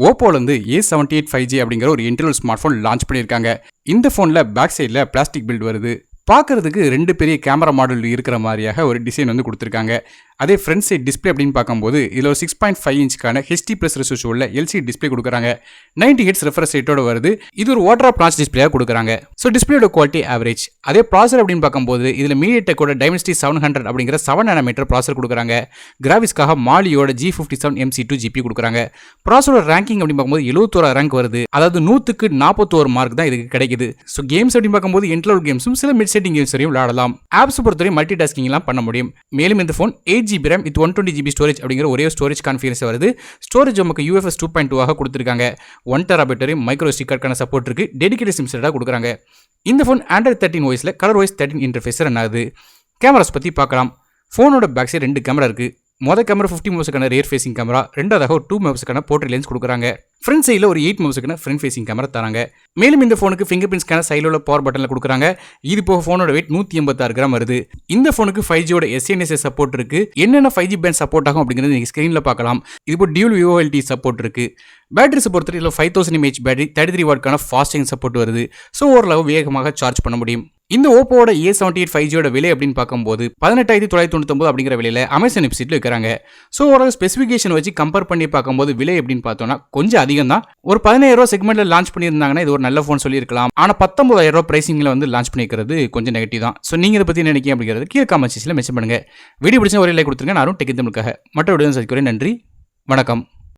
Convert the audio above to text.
ஓப்போலேருந்து A78 5G அப்படிங்கிற ஒரு internal smart phone launch பண்ணியிருக்காங்க. இந்த ஃபோனில் பேக் சைடில் பிளாஸ்டிக் பில்ட் வருது. பார்க்கறதுக்கு 2 பெரிய கேமரா மாடல் இருக்கிற மாதிரியாக ஒரு டிசைன் வந்து கொடுத்துருக்காங்க. அதே ஃப்ரண்ட் சைட் டிஸ்பிளே அப்படின்னு பார்க்கும்போது இதில் ஒரு 6.5 இன்ச்சுக்கான HD+ ரெசல்யூஷன் LCD டிஸ்பிளே கொடுக்குறாங்க. 90 ஹெர்ட்ஸ் ரெஃப்ரெஷ் ரேட்டோட வருது. இது ஒரு வாட்டர் ஆஃப் நாச் டிஸ்பிளேயாக கொடுக்குறாங்க. ஸோ டிஸ்பிளேயோட குவாலிட்டி ஆவரேஜ். அதே ப்ராசர் அப்படின்னு பார்க்கும்போது இதில் மீடியாடெக்கோட Dimensity 700 அப்படிங்கிற 7 nm ப்ராசர் கொடுக்குறாங்க. கிராஃபிக்ஸ்க்காக மாலியோட G57 MC2 GPU கொடுக்குறாங்க. ப்ராசரோட ரேங்கிங் அப்படின்னு பார்க்கும்போது 71 ரேங்க் வருது. அதாவது 100க்கு 41 மார்க் தான் இதுக்கு கிடைக்குது. ஸோ கேம்ஸ் அப்படின்னு பார்க்கும்போது என்ட்ரோல் கேம்ஸும் சில மிட் செட்டிங் கேம்ஸ் வரையும் விளையாடலாம். ஆப்ஸ் பொறுத்தவரை மல்டி டாஸ்கிங்லாம் பண்ண முடியும். மேலும் இந்த phone 8GB RAM with 120GB storage அப்படிங்கிற ஒரே ஸ்டோரேஜ் கான்ஃபிகரன்ஸ் வருது. ஸ்டோரேஜ் நமக்கு UFS 2.2 ஆக கொடுத்துருக்காங்க. 1 TB மைக்ரோ SD கார்டுக்கான சப்போர்ட் இருக்கு. டெடிகேட்டட் சிம் செட்டாக கொடுக்குறாங்க. இந்த ஃபோன் Android 13 OSல கலர் OS 13 இன்டர்ஃபேஸ் ரன் ஆகுது. கேமராஸ் பற்றி பார்க்கலாம். ஃபோனோட பேக் சைடு 2 கேமரா இருக்கு. மொதல் கேமரா 50 மெகாபிக்சலுக்கான ரியர் ஃபேசிங் கேமரா, ரெண்டாவதாக ஒரு 2 மெகாபிக்சலுக்கான போர்ட்ரேட் லென்ஸ் கொடுக்குறாங்க. ஃப்ரண்ட் சைடில் ஒரு 8 மெகாபிக்சலுக்கான ஃப்ரண்ட் ஃபேசிங் கேமரா தராங்க. மேலும் இந்த ஃபோனுக்கு ஃபிங்கர் பிரிண்ட் ஸ்கேனர் சைடில் உள்ள பவர் பட்டனில் கொடுக்குறாங்க. இது போக ஃபோனோட வெயிட் 186 கிராம் வருது. இந்த ஃபோனுக்கு 5Gயோட SNSA சப்போர்ட் இருக்கு. என்னென்ன 5G பேண்ட் சப்போர்ட் ஆகும் அப்படிங்கிறது நீங்கள் ஸ்க்ரீனில் பார்க்கலாம். இது போல் டியூல் VoLTE சப்போர்ட் இருக்கு. பேட்டரிஸை பொறுத்தவரை இதில் 5000 mAh பேட்டரி 33 வாட்க்கான ஃபாஸ்ட் சார்ஜிங் சப்போர்ட் வருது. ஸோ ஓரளவு வேகமாக சார்ஜ் பண்ண முடியும். இந்த ஓப்போவோட A78 5Gயோட விலை அப்படின்னு பார்க்கும்போது 18,999 அப்படிங்கிற விலையில அமேசான் வெப்சைட்ல இருக்கிறாங்க. ஸோ ஒரு ஸ்பெசிஃபிகேஷன் வச்சு கம்பேர் பண்ணி பார்க்கும்போது விலை அப்படின்னு பார்த்தோம்னா கொஞ்சம் அதிகம் தான். ஒரு 15,000 செக்மெண்ட்ல லான்ச் பண்ணியிருந்தாங்கன்னா இது ஒரு நல்ல ஃபோன் சொல்லியிருக்கலாம். ஆனால் 19,000 பிரைசிங்ல வந்து லான்ச் பண்ணிக்கிறது கொஞ்சம் நெகட்டிவ் தான். ஸோ நீங்க இதை பத்தி நினைக்கிறீங்க அப்படிங்கிறது கீழே காமெண்ட் செக்ஷன்ல மென்ஷன் பண்ணுங்க. வீடியோ பிடிச்சா ஒரே லைக் கொடுத்துருங்க. நானும் டெக் தமிழுக்காக மற்ற வீடியோ சந்திக்கிறேன். நன்றி, வணக்கம்.